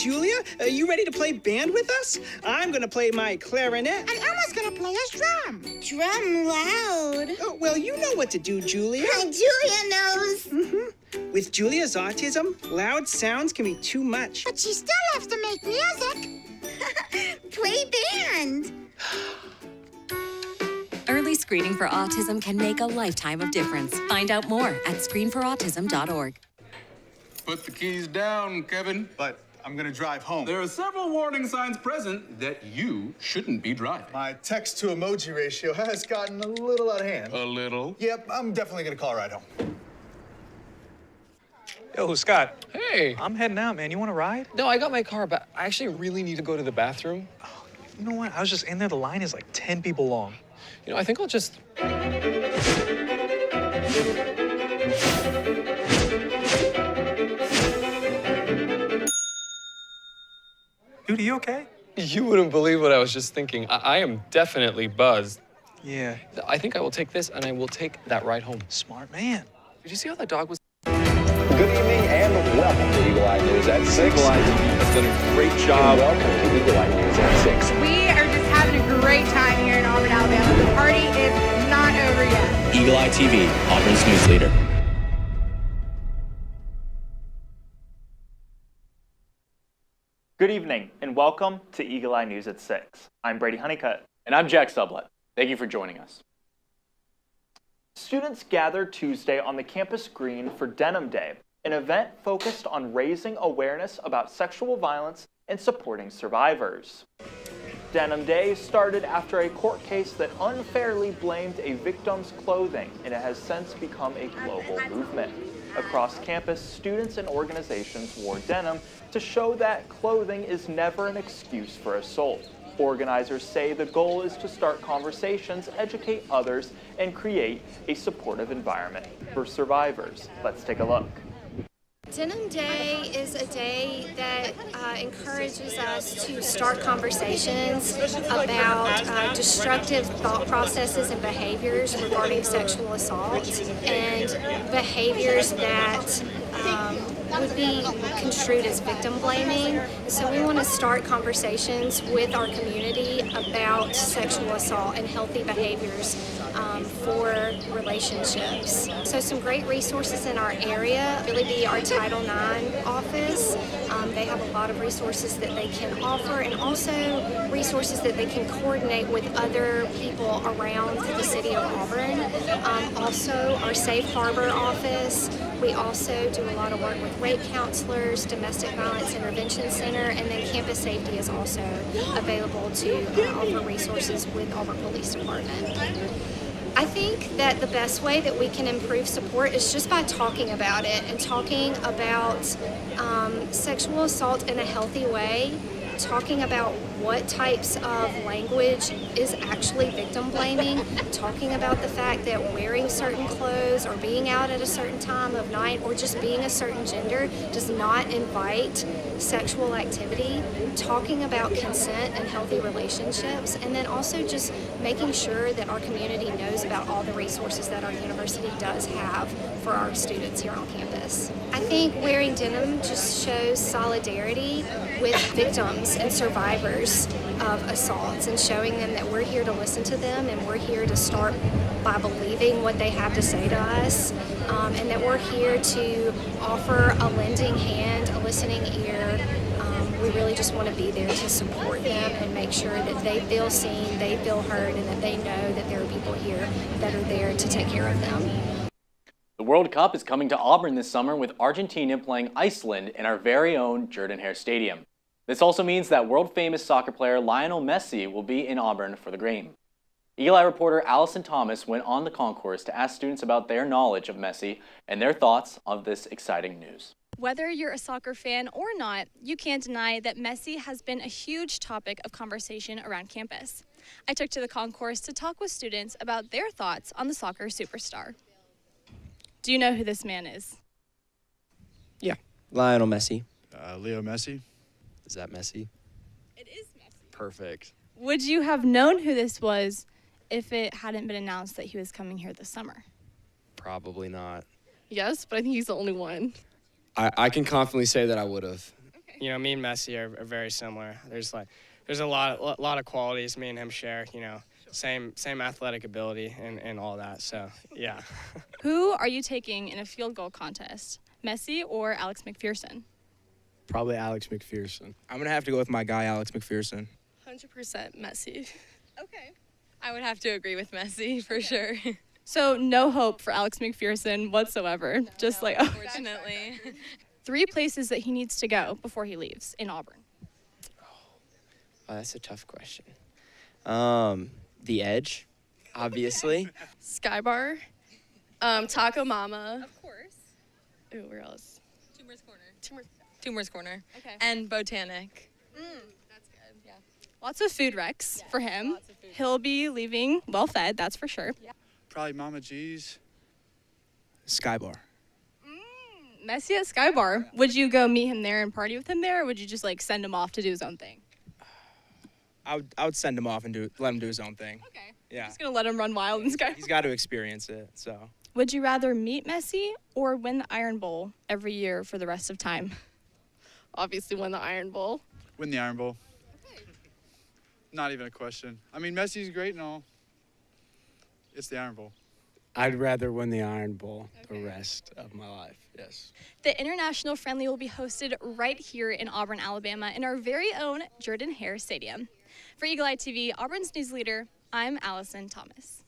Julia. You ready to play band with us? I'm gonna play my clarinet. And Emma's gonna play us drum. Drum loud. Oh, well, you know what to do, Julia. Julia knows. With Julia's autism, loud sounds can be too much. But she still loves to make music. Play band. Early screening for autism can make a lifetime of difference. Find out more at screenforautism.org. Put the keys down, Kevin. But I'm gonna drive home. There are several warning signs present that you shouldn't be driving. My text to emoji ratio has gotten a little out of hand. A little? Yep, I'm definitely gonna call a ride home. Yo, Scott. Hey. I'm heading out, man. You want to ride? No, I got my car, but I actually really need to go to the bathroom. Oh, you know what? I was just in there. The line is like 10 people long. You know, I think I'll just... Dude, are you okay? You wouldn't believe what I was just thinking. I am definitely buzzed. Yeah. I think I will take this, and I will take that ride home. Smart man. Did you see how that dog was... Good evening and welcome to Eagle Eye News at 6. Eagle Eye TV has done a great job. And welcome to Eagle Eye News at 6. We are just having a great time here in Auburn, Alabama. The party is not over yet. Eagle Eye TV, Auburn's news leader. Good evening and welcome to Eagle Eye News at 6. I'm Brady Honeycutt. And I'm Jack Sublett. Thank you for joining us. Students gathered Tuesday on the campus green for Denim Day, an event focused on raising awareness about sexual violence and supporting survivors. Denim Day started after a court case that unfairly blamed a victim's clothing, and it has since become a global movement. Across campus, students and organizations wore denim to show that clothing is never an excuse for assault. Organizers say the goal is to start conversations, educate others, and create a supportive environment for survivors. Let's take a look. Denim Day is a day that encourages us to start conversations about destructive thought processes and behaviors regarding sexual assault and behaviors that would be construed as victim blaming. So we want to start conversations with our community about sexual assault and healthy behaviors for relationships. So some great resources in our area really be our Title IX office. They have a lot of resources that they can offer, and also resources that they can coordinate with other people around the city of Auburn. Also our Safe Harbor office. We also do a lot of work with rape counselors, Domestic Violence Intervention Center, and then Campus Safety is also available to offer resources with Auburn Police Department. I think that the best way that we can improve support is just by talking about it and talking about sexual assault in a healthy way, talking about what types of language is actually victim blaming, talking about the fact that wearing certain clothes or being out at a certain time of night or just being a certain gender does not invite sexual activity, talking about consent and healthy relationships, and then also just making sure that our community knows about all the resources that our university does have for our students here on campus. I think wearing denim just shows solidarity with victims and survivors of assaults and showing them that we're here to listen to them and we're here to start by believing what they have to say to us, and that we're here to offer a lending hand, a listening ear. We really just want to be there to support them and make sure that they feel seen, they feel heard, and that they know that there are people here that are there to take care of them. The World Cup is coming to Auburn this summer with Argentina playing Iceland in our very own Jordan-Hare Stadium. This also means that world-famous soccer player Lionel Messi will be in Auburn for the game. Eagle Eye reporter Allison Thomas went on the concourse to ask students about their knowledge of Messi and their thoughts of this exciting news. Whether you're a soccer fan or not, you can't deny that Messi has been a huge topic of conversation around campus. I took to the concourse to talk with students about their thoughts on the soccer superstar. Do you know who this man is? Yeah, Lionel Messi. Leo Messi. Is that Messi? It is Messi. Perfect. Would you have known who this was if it hadn't been announced that he was coming here this summer? Probably not. Yes, but I think he's the only one. I can confidently say that I would have. Okay. You know, me and Messi are very similar. There's a lot of qualities me and him share. You know, same athletic ability and all that. So yeah. Who are you taking in a field goal contest, Messi or Alex McPherson? Probably Alex McPherson. I'm going to have to go with my guy, Alex McPherson. 100% Messi. Okay. I would have to agree with Messi for sure. So no hope for Alex McPherson whatsoever. Just like, Unfortunately. 3 places that he needs to go before he leaves in Auburn. Oh, that's a tough question. The Edge, obviously. Sky Bar. Taco Mama. Of course. Ooh, where else? Tumor's Corner. Okay. And Botanic. That's good, yeah. Lots of food wrecks for him. He'll be leaving well fed, that's for sure. Yeah. Probably Mama G's. Sky Bar. Messi at Sky Bar. Would you go meet him there and party with him there, or would you just like send him off to do his own thing? I would send him off and let him do his own thing. Okay. Yeah. Just gonna let him run wild in Sky. He's got to experience it, so. Would you rather meet Messi or win the Iron Bowl every year for the rest of time? Obviously won the Iron Bowl. Win the Iron Bowl. Not even a question. I mean, Messi's great and all. It's the Iron Bowl. I'd rather win the Iron Bowl the rest of my life, yes. The International Friendly will be hosted right here in Auburn, Alabama, in our very own Jordan Hare Stadium. For Eagle Eye TV, Auburn's news leader, I'm Allison Thomas.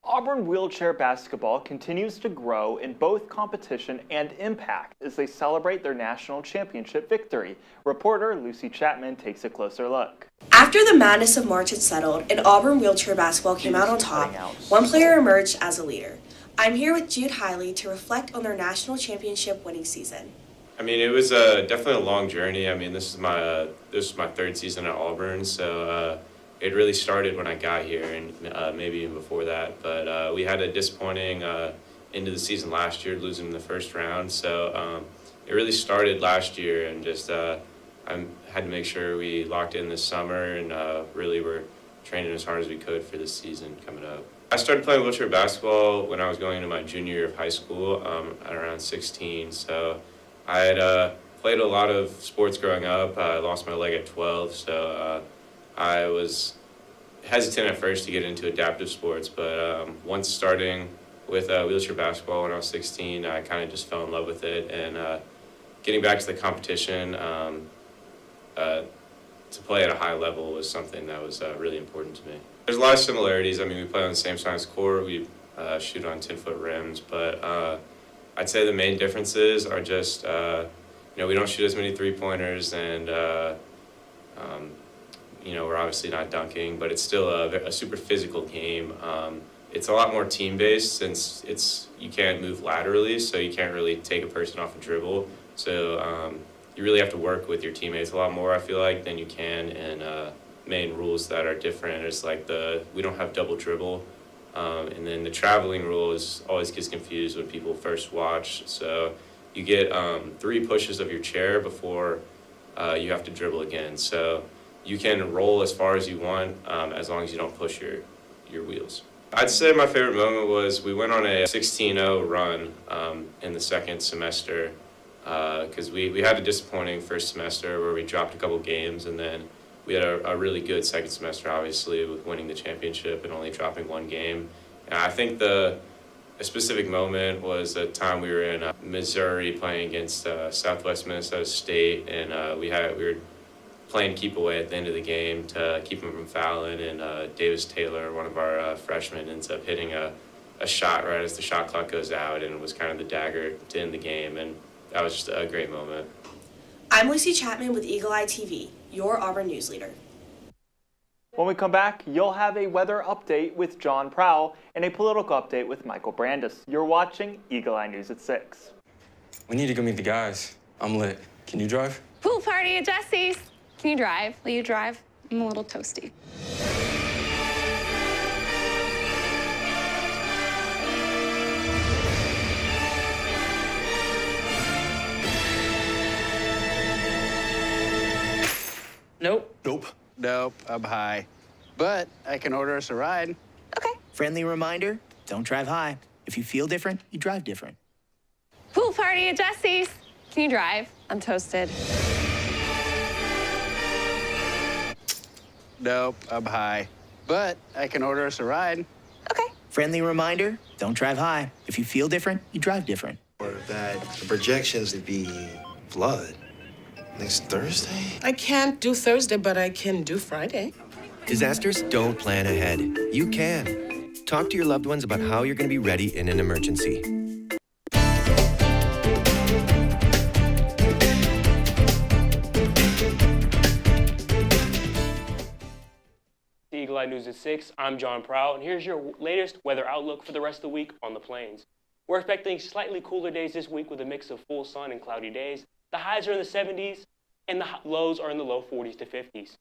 Auburn wheelchair basketball continues to grow in both competition and impact as they celebrate their national championship victory. Reporter Lucy Chapman takes a closer look. After the madness of March had settled and Auburn wheelchair basketball came out on top, one player emerged as a leader. I'm here with Jude Hiley to reflect on their national championship winning season. I mean, it was definitely a long journey. I mean, this is my 3rd season at Auburn, so it really started when I got here and maybe even before that. But we had a disappointing end of the season last year, losing in the first round. So it really started last year, and just I had to make sure we locked in this summer and really were training as hard as we could for this season coming up. I started playing wheelchair basketball when I was going into my junior year of high school at around 16. So I had played a lot of sports growing up. I lost my leg at 12, so I was hesitant at first to get into adaptive sports, but once starting with wheelchair basketball when I was 16, I kind of just fell in love with it, and getting back to the competition to play at a high level was something that was really important to me. There's a lot of similarities. I mean, we play on the same size court, we shoot on 10-foot rims, but I'd say the main differences are just, we don't shoot as many three-pointers, and we're obviously not dunking, but it's still a super physical game. It's a lot more team-based since you can't move laterally, so you can't really take a person off a dribble. So you really have to work with your teammates a lot more, I feel like, than you can in main rules that are different. It's like we don't have double dribble. And then the traveling rule always gets confused when people first watch. So you get 3 pushes of your chair before you have to dribble again. So you can roll as far as you want as long as you don't push your wheels. I'd say my favorite moment was we went on a 16-0 run in the second semester because we had a disappointing first semester where we dropped a couple games, and then we had a really good second semester, obviously, with winning the championship and only dropping 1 game. And I think a specific moment was a time we were in Missouri playing against Southwest Minnesota State, and we were playing keep away at the end of the game to keep them from fouling, and Davis Taylor, one of our freshmen, ends up hitting a shot right as the shot clock goes out, and it was kind of the dagger to end the game, and that was just a great moment. I'm Lucy Chapman with Eagle Eye TV, your Auburn news leader. When we come back, you'll have a weather update with John Prowl and a political update with Michael Brandis. You're watching Eagle Eye News at 6. We need to go meet the guys. I'm lit. Can you drive? Pool party at Jesse's. Can you drive? Will you drive? I'm a little toasty. Nope, I'm high. But I can order us a ride. Okay. Friendly reminder, don't drive high. If you feel different, you drive different. Pool party at Jesse's. Can you drive? I'm toasted. Nope, I'm high. But I can order us a ride. Okay. Friendly reminder, don't drive high. If you feel different, you drive different. Or that the projections would be flood next Thursday? I can't do Thursday, but I can do Friday. Disasters don't plan ahead. You can. Talk to your loved ones about how you're going to be ready in an emergency. Eagle Eye News at 6, I'm John Prowl, and here's your latest weather outlook for the rest of the week on the plains. We're expecting slightly cooler days this week with a mix of full sun and cloudy days. The highs are in the 70s, and the lows are in the low 40s to 50s.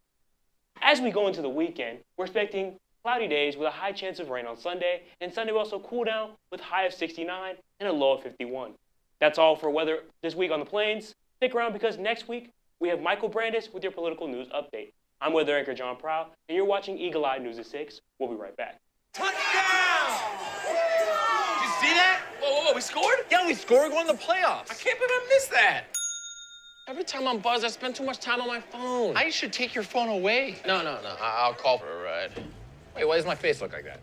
As we go into the weekend, we're expecting cloudy days with a high chance of rain on Sunday, and Sunday will also cool down with a high of 69 and a low of 51. That's all for weather this week on the plains. Stick around because next week we have Michael Brandis with your political news update. I'm weather anchor John Prowl, and you're watching Eagle Eye News at 6. We'll be right back. Touchdown! Did you see that? Whoa, we scored? Yeah, we scored going to the playoffs. I can't believe I missed that. Every time I'm buzzed, I spend too much time on my phone. I should take your phone away. No. I'll call for a ride. Wait, why does my face look like that?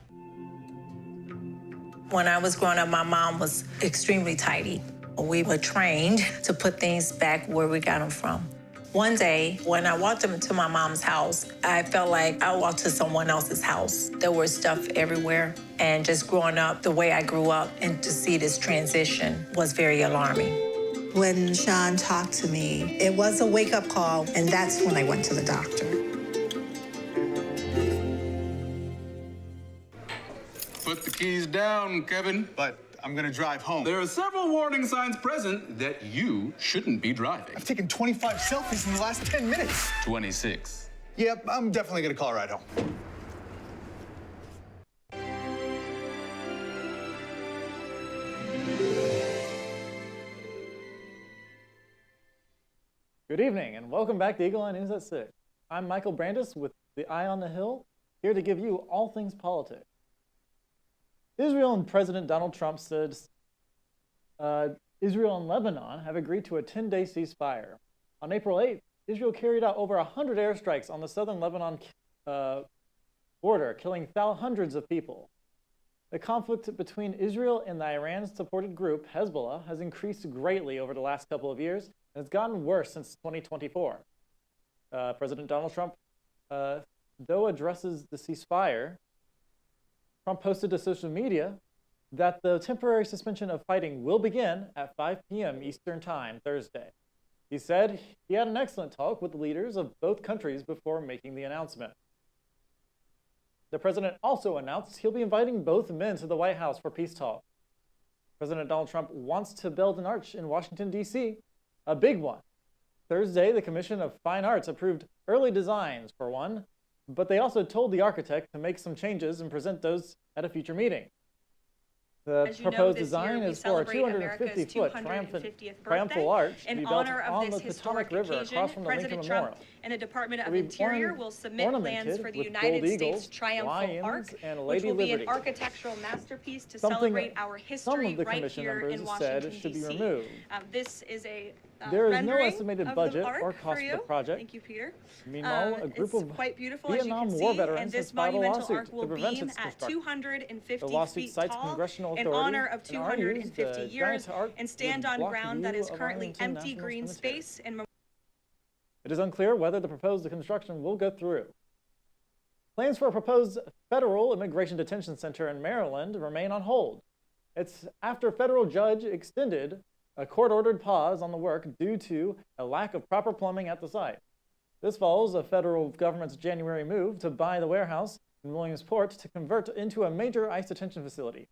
When I was growing up, my mom was extremely tidy. We were trained to put things back where we got them from. One day, when I walked into my mom's house, I felt like I walked to someone else's house. There was stuff everywhere. And just growing up the way I grew up and to see this transition was very alarming. When Sean talked to me, it was a wake-up call, and that's when I went to the doctor. Put the keys down, Kevin. But I'm gonna drive home. There are several warning signs present that you shouldn't be driving. I've taken 25 selfies in the last 10 minutes. 26. Yep, I'm definitely gonna call a ride home. Good evening, and welcome back to Eagle Eye News at 6. I'm Michael Brandis with the Eye on the Hill, here to give you all things politics. Israel and President Donald Trump said Israel and Lebanon have agreed to a 10-day ceasefire. On April 8th, Israel carried out over 100 airstrikes on the southern Lebanon border, killing hundreds of people. The conflict between Israel and the Iran-supported group Hezbollah has increased greatly over the last couple of years, and it's gotten worse since 2024. President Donald Trump, though addresses the ceasefire, Trump posted to social media that the temporary suspension of fighting will begin at 5 p.m. Eastern Time Thursday. He said he had an excellent talk with the leaders of both countries before making the announcement. The president also announced he'll be inviting both men to the White House for peace talks. President Donald Trump wants to build an arch in Washington, D.C., a big one. Thursday, the Commission of Fine Arts approved early designs for one, but they also told the architect to make some changes and present those at a future meeting. The proposed design is for a 250-foot triumphal arch to be built on the Potomac River across from the Lincoln Memorial. And the Department of Interior will submit plans for the United States Triumphal Arch, which will be an architectural masterpiece to celebrate our history right here in Washington, D.C. This is a there is no estimated budget or cost of the project. Thank you, Peter. Meanwhile, a group of quite beautiful, Vietnam War veterans has filed a lawsuit to prevent its construction. 250 the lawsuit feet cites tall, congressional in authority honor of 250 years, and stand on ground that is currently empty National green Cemetery. space. And it is unclear whether the proposed construction will go through. Plans for a proposed federal immigration detention center in Maryland remain on hold. It's after a federal judge extended a court-ordered pause on the work due to a lack of proper plumbing at the site. This follows a federal government's January move to buy the warehouse in Williamsport to convert into a major ICE detention facility.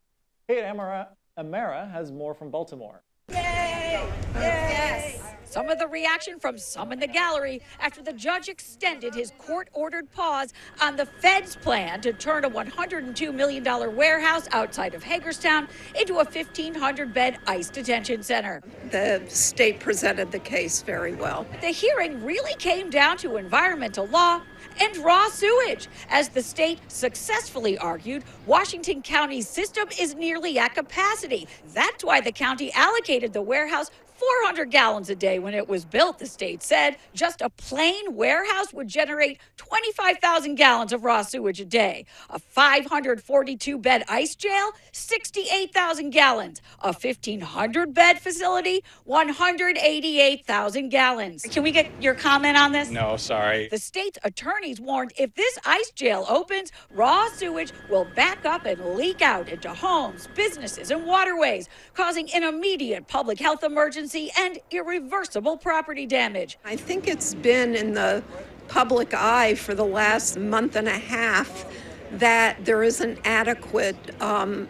Kate Amara has more from Baltimore. Yay! Yes! Some of the reaction from some in the gallery after the judge extended his court-ordered pause on the Fed's plan to turn a $102 million warehouse outside of Hagerstown into a 1,500-bed ICE detention center. The state presented the case very well. The hearing really came down to environmental law and raw sewage. As the state successfully argued, Washington County's system is nearly at capacity. That's why the county allocated the warehouse 400 gallons a day when it was built, the state said. Just a plain warehouse would generate 25,000 gallons of raw sewage a day. A 542-bed ice jail, 68,000 gallons. A 1,500-bed facility, 188,000 gallons. Can we get your comment on this? No, sorry. The state's attorneys warned if this ice jail opens, raw sewage will back up and leak out into homes, businesses, and waterways, causing an immediate public health emergency and irreversible property damage. I think it's been in the public eye for the last month and a half that there isn't adequate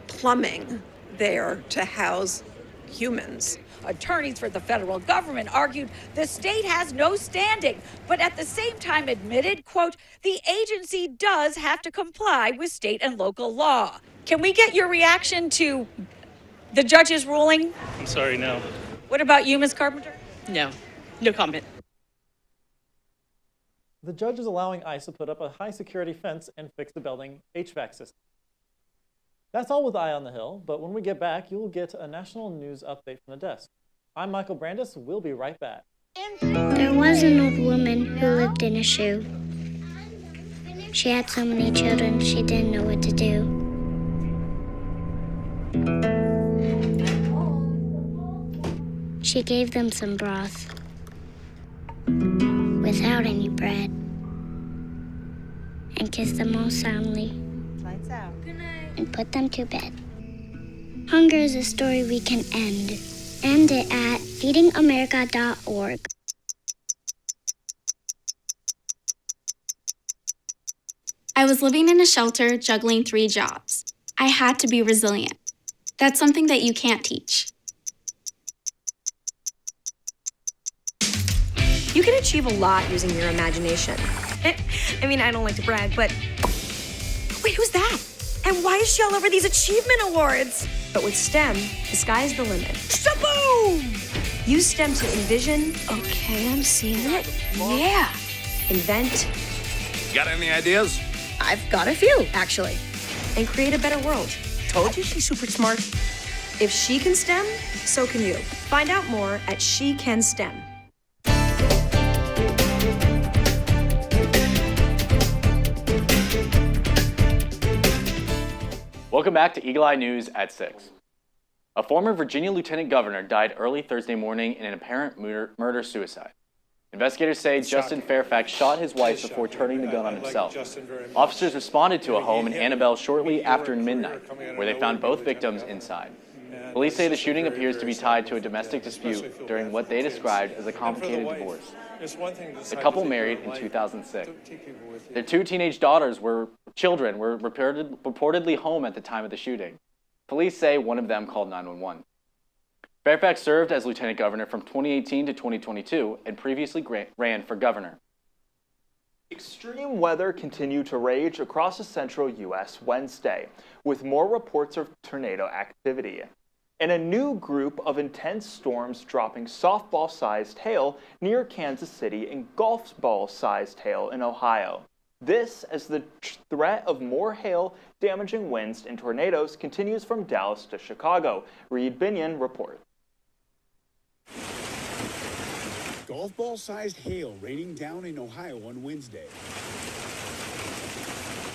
plumbing there to house humans. Attorneys for the federal government argued the state has no standing, but at the same time admitted, quote, the agency does have to comply with state and local law. Can we get your reaction to the judge's ruling? I'm sorry, no. What about you, Ms. Carpenter? No comment. The judge is allowing ICE to put up a high-security fence and fix the building HVAC system. That's all with Eye on the Hill, but when we get back, you'll get a national news update from the desk. I'm Michael Brandis. We'll be right back. There was an old woman who lived in a shoe. She had so many children, she didn't know what to do. She gave them some broth without any bread and kissed them all soundly. Lights out. Good night. And put them to bed. Hunger is a story we can end. End it at feedingamerica.org. I was living in a shelter, juggling 3 jobs. I had to be resilient. That's something that you can't teach. You can achieve a lot using your imagination. I mean, I don't like to brag, but... Wait, who's that? And why is she all over these achievement awards? But with STEM, the sky's the limit. Shaboom! Use STEM to envision. Okay, I'm seeing it. Yeah. Invent. Got any ideas? I've got a few, actually. And create a better world. Told you she's super smart. If she can STEM, so can you. Find out more at She Can STEM. Welcome back to Eagle Eye News at 6. A former Virginia lieutenant governor died early Thursday morning in an apparent murder-suicide. Investigators say Justin Fairfax shot his wife before turning the gun on himself. Officers responded to a home in Annabelle shortly after midnight, where they found both victims inside. Police say the shooting appears to be tied to a domestic dispute during what they described as a complicated divorce. The couple married in 2006. Their 2 teenage children were reportedly home at the time of the shooting. Police say one of them called 911. Fairfax served as lieutenant governor from 2018 to 2022 and previously ran for governor. Extreme weather continued to rage across the central U.S. Wednesday, with more reports of tornado activity. And a new group of intense storms dropping softball-sized hail near Kansas City and golf ball-sized hail in Ohio. This as the threat of more hail damaging winds and tornadoes continues from Dallas to Chicago. Reed Binion reports. Golf ball-sized hail raining down in Ohio on Wednesday.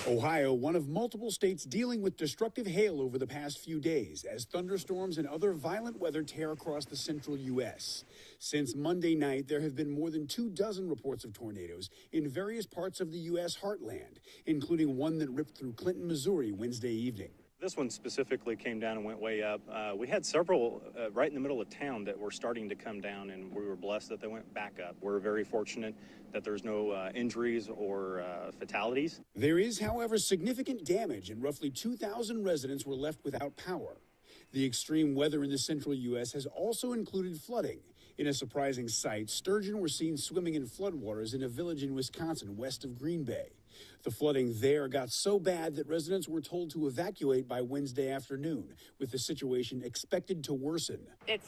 Ohio, one of multiple states dealing with destructive hail over the past few days as thunderstorms and other violent weather tear across the central U.S. Since Monday night, there have been more than 24 reports of tornadoes in various parts of the U.S. heartland, including one that ripped through Clinton, Missouri Wednesday evening. This one specifically came down and went way up. We had several right in the middle of town that were starting to come down, and we were blessed that they went back up. We're very fortunate that there's no injuries or fatalities. There is, however, significant damage, and roughly 2,000 residents were left without power. The extreme weather in the central U.S. has also included flooding. In a surprising sight, sturgeon were seen swimming in floodwaters in a village in Wisconsin west of Green Bay. The flooding there got so bad that residents were told to evacuate by Wednesday afternoon, with the situation expected to worsen.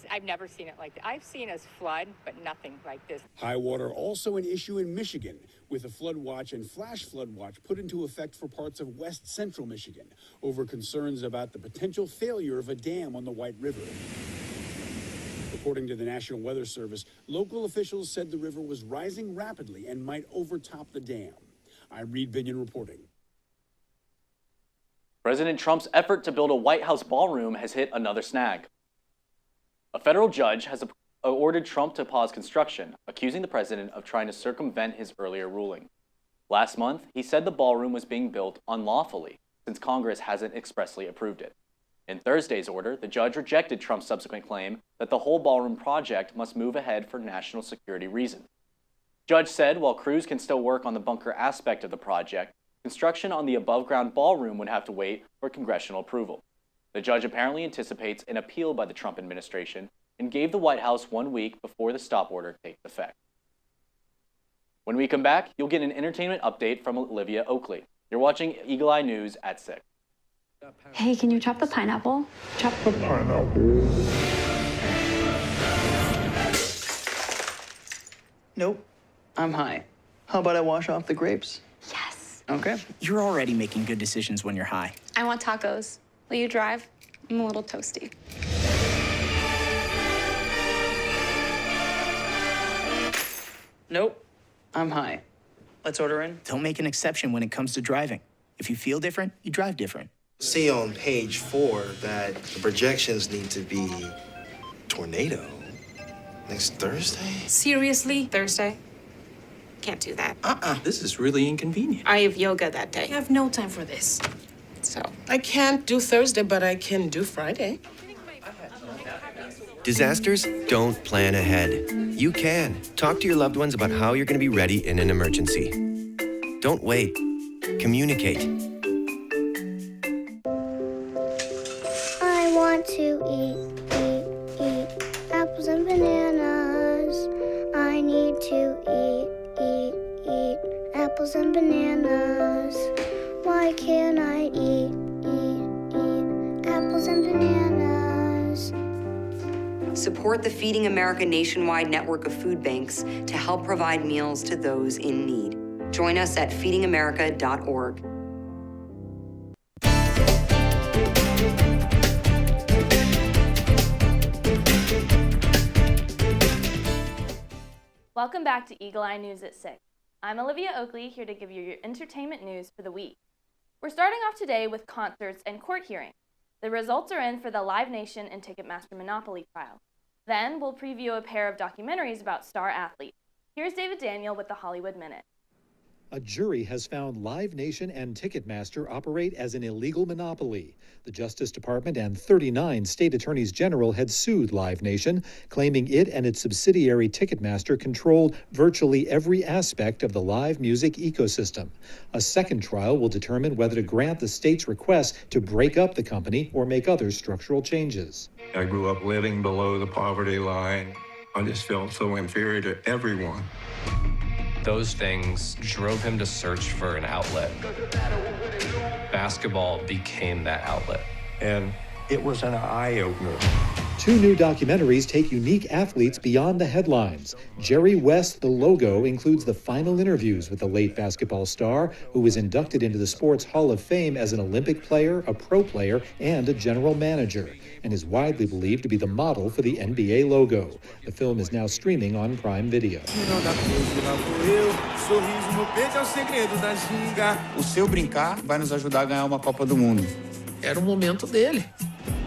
I've never seen it like that. I've seen us flood, but nothing like this. High water also an issue in Michigan, with a flood watch and flash flood watch put into effect for parts of west central Michigan over concerns about the potential failure of a dam on the White River. The According to the National Weather Service, local officials said the river was rising rapidly and might overtop the dam. I'm Reed Binion reporting. President Trump's effort to build a White House ballroom has hit another snag. A federal judge has ordered Trump to pause construction, accusing the president of trying to circumvent his earlier ruling. Last month, he said the ballroom was being built unlawfully, since Congress hasn't expressly approved it. In Thursday's order, the judge rejected Trump's subsequent claim that the whole ballroom project must move ahead for national security reasons. The judge said while crews can still work on the bunker aspect of the project, construction on the above-ground ballroom would have to wait for congressional approval. The judge apparently anticipates an appeal by the Trump administration and gave the White House 1 week before the stop order takes effect. When we come back, you'll get an entertainment update from Olivia Oakley. You're watching Eagle Eye News at 6. Hey, can you chop the pineapple? Chop the pineapple. Nope, I'm high. How about I wash off the grapes? Yes. Okay. You're already making good decisions when you're high. I want tacos. Will you drive? I'm a little toasty. Nope, I'm high. Let's order in. Don't make an exception when it comes to driving. If you feel different, you drive different. See on page 4 that the projections need to be tornado next Thursday. Seriously? Thursday? Can't do that. This is really inconvenient. I have yoga that day. I have no time for this. So I can't do Thursday, but I can do Friday. Disasters don't plan ahead. You can. Talk to your loved ones about how you're going to be ready in an emergency. Don't wait. Communicate. I want to eat apples and bananas. I need to eat apples and bananas. Why can't I eat apples and bananas? Support the Feeding America nationwide network of food banks to help provide meals to those in need. Join us at feedingamerica.org. Welcome back to Eagle Eye News at 6. I'm Olivia Oakley, here to give you your entertainment news for the week. We're starting off today with concerts and court hearings. The results are in for the Live Nation and Ticketmaster Monopoly trial. Then we'll preview a pair of documentaries about star athletes. Here's David Daniel with the Hollywood Minute. A jury has found Live Nation and Ticketmaster operate as an illegal monopoly. The Justice Department and 39 state attorneys general had sued Live Nation, claiming it and its subsidiary Ticketmaster controlled virtually every aspect of the live music ecosystem. A second trial will determine whether to grant the state's request to break up the company or make other structural changes. I grew up living below the poverty line. I just felt so inferior to everyone. Those things drove him to search for an outlet. Basketball became that outlet. And it was an eye-opener. 2 new documentaries take unique athletes beyond the headlines. Jerry West, The Logo, includes the final interviews with the late basketball star, who was inducted into the Sports Hall of Fame as an Olympic player, a pro player, and a general manager, and is widely believed to be the model for the NBA logo. The film is now streaming on Prime Video. O seu brincar vai nos ajudar a ganhar uma Copa do Mundo. Era o momento dele.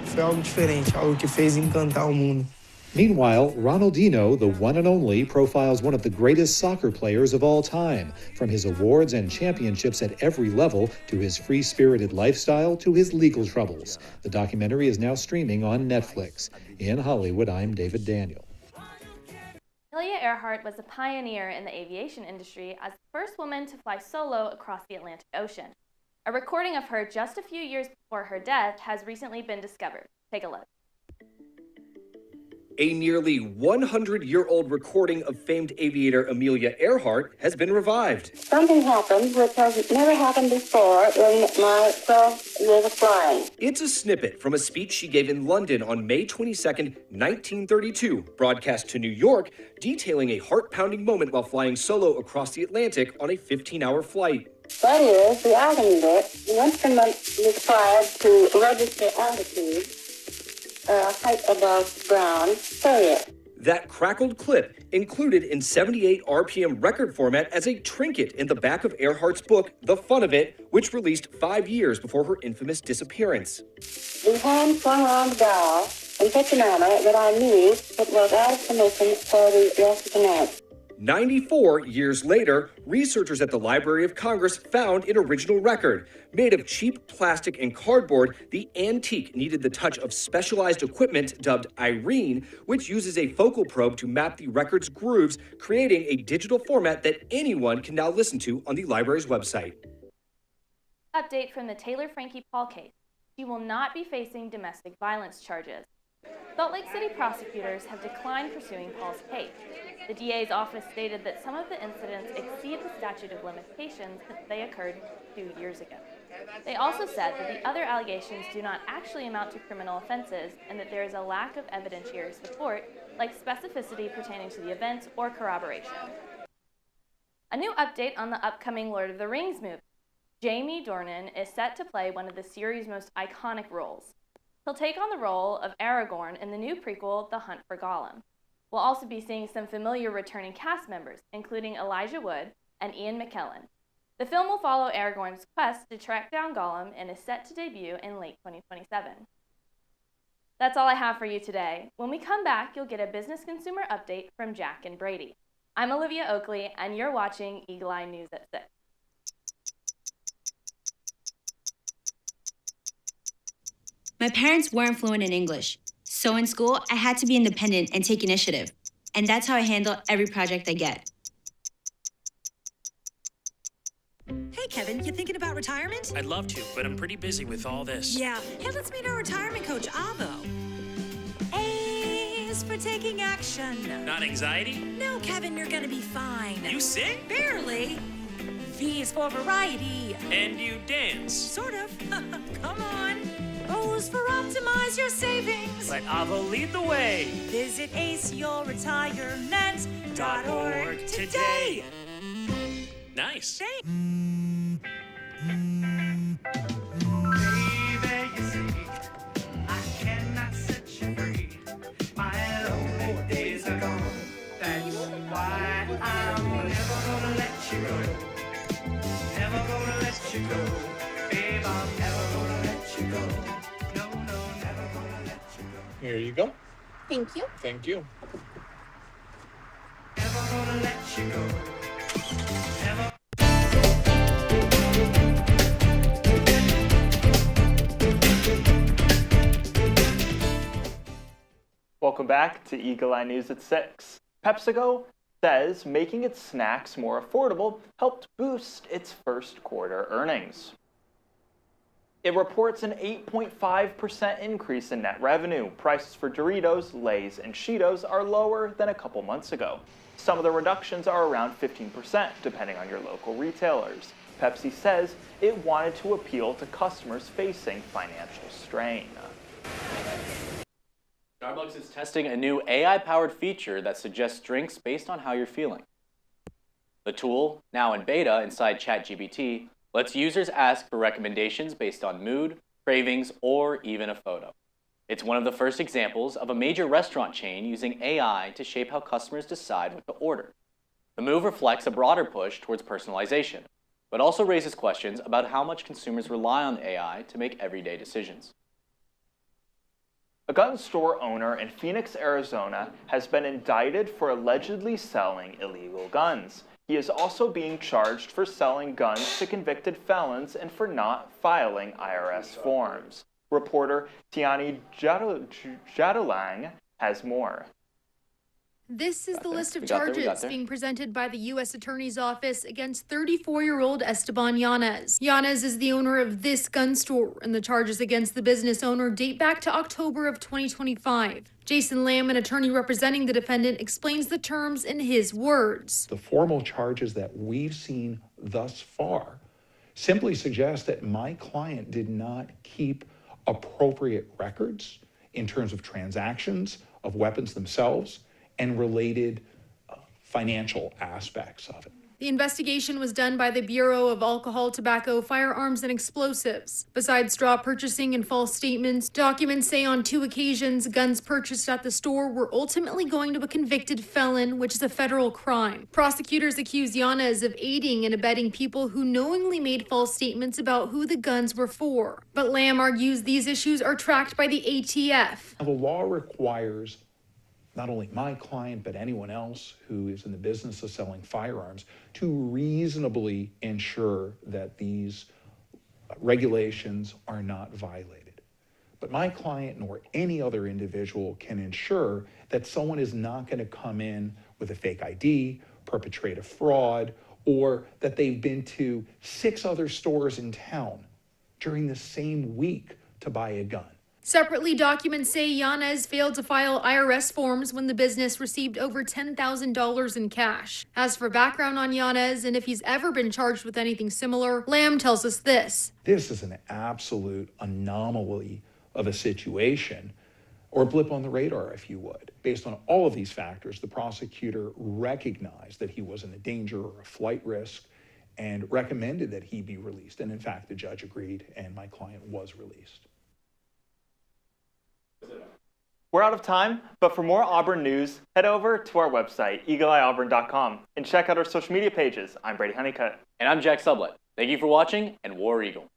Foi algo diferente, algo que fez encantar o mundo. Meanwhile, Ronaldinho, the one and only, profiles one of the greatest soccer players of all time, from his awards and championships at every level to his free-spirited lifestyle to his legal troubles. The documentary is now streaming on Netflix. In Hollywood, I'm David Daniel. Amelia Earhart was a pioneer in the aviation industry as the first woman to fly solo across the Atlantic Ocean. A recording of her just a few years before her death has recently been discovered. Take a look. A nearly 100-year-old recording of famed aviator Amelia Earhart has been revived. Something happened which has never happened before in my 12 years of flying. It's a snippet from a speech she gave in London on May 22nd, 1932, broadcast to New York, detailing a heart-pounding moment while flying solo across the Atlantic on a 15-hour flight. That is, the agony bit, the instrument required to register altitude, height above ground, period. That crackled clip included in 78 RPM record format as a trinket in the back of Earhart's book, The Fun of It, which released 5 years before her infamous disappearance. The hand swung around the dial in such a manner that I knew it was out of commission for the rest of the night. 94 years later, researchers at the Library of Congress found an original record. Made of cheap plastic and cardboard, the antique needed the touch of specialized equipment dubbed Irene, which uses a focal probe to map the record's grooves, creating a digital format that anyone can now listen to on the library's website. Update from the Taylor Frankie Paul case. She will not be facing domestic violence charges. Salt Lake City prosecutors have declined pursuing Paul's case. The DA's office stated that some of the incidents exceed the statute of limitations since they occurred 2 years ago. They also said that the other allegations do not actually amount to criminal offenses and that there is a lack of evidentiary support, like specificity pertaining to the events or corroboration. A new update on the upcoming Lord of the Rings movie. Jamie Dornan is set to play one of the series' most iconic roles. He'll take on the role of Aragorn in the new prequel, The Hunt for Gollum. We'll also be seeing some familiar returning cast members, including Elijah Wood and Ian McKellen. The film will follow Aragorn's quest to track down Gollum and is set to debut in late 2027. That's all I have for you today. When we come back, you'll get a business consumer update from Jack and Brady. I'm Olivia Oakley, and you're watching Eagle Eye News at 6. My parents weren't fluent in English, so in school, I had to be independent and take initiative. And that's how I handle every project I get. Hey, Kevin, you thinking about retirement? I'd love to, but I'm pretty busy with all this. Yeah. Hey, let's meet our retirement coach, Avo. A is for taking action. Not anxiety? No, Kevin, you're gonna be fine. You sing? Barely. V is for variety. And you dance? Sort of. Come on. O is for optimize your savings. Let Avo lead the way. Visit aceyourretirement.org today. Nice. Here you go. Thank you. Thank you. Welcome back to Eagle Eye News at 6. PepsiCo says making its snacks more affordable helped boost its first quarter earnings. It reports an 8.5% increase in net revenue. Prices for Doritos, Lay's, and Cheetos are lower than a couple months ago. Some of the reductions are around 15%, depending on your local retailers. Pepsi says it wanted to appeal to customers facing financial strain. Starbucks is testing a new AI-powered feature that suggests drinks based on how you're feeling. The tool, now in beta inside ChatGPT, lets users ask for recommendations based on mood, cravings, or even a photo. It's one of the first examples of a major restaurant chain using AI to shape how customers decide what to order. The move reflects a broader push towards personalization, but also raises questions about how much consumers rely on AI to make everyday decisions. A gun store owner in Phoenix, Arizona has been indicted for allegedly selling illegal guns. He is also being charged for selling guns to convicted felons and for not filing IRS forms. Reporter Tiani Jadulang has more. This is the list of charges being presented by the U.S. Attorney's Office against 34-year-old Esteban Yanez. Yanez is the owner of this gun store, and the charges against the business owner date back to October of 2025. Jason Lamb, an attorney representing the defendant, explains the terms in his words. The formal charges that we've seen thus far simply suggest that my client did not keep appropriate records in terms of transactions of weapons themselves and related financial aspects of it. The investigation was done by the Bureau of Alcohol, Tobacco, Firearms, and Explosives. Besides straw purchasing and false statements, documents say on 2 occasions guns purchased at the store were ultimately going to a convicted felon, which is a federal crime. Prosecutors accused Yanez of aiding and abetting people who knowingly made false statements about who the guns were for. But Lamb argues these issues are tracked by the ATF. The law requires not only my client, but anyone else who is in the business of selling firearms to reasonably ensure that these regulations are not violated. But my client nor any other individual can ensure that someone is not going to come in with a fake ID, perpetrate a fraud, or that they've been to 6 other stores in town during the same week to buy a gun. Separately, documents say Yanez failed to file IRS forms when the business received over $10,000 in cash. As for background on Yanez and if he's ever been charged with anything similar, Lamb tells us this. This is an absolute anomaly of a situation, or a blip on the radar, if you would. Based on all of these factors, the prosecutor recognized that he wasn't a danger or a flight risk and recommended that he be released. And in fact, the judge agreed and my client was released. We're out of time, but for more Auburn news, head over to our website, eagleeyeauburn.com, and check out our social media pages. I'm Brady Honeycutt. And I'm Jack Sublett. Thank you for watching, and War Eagle.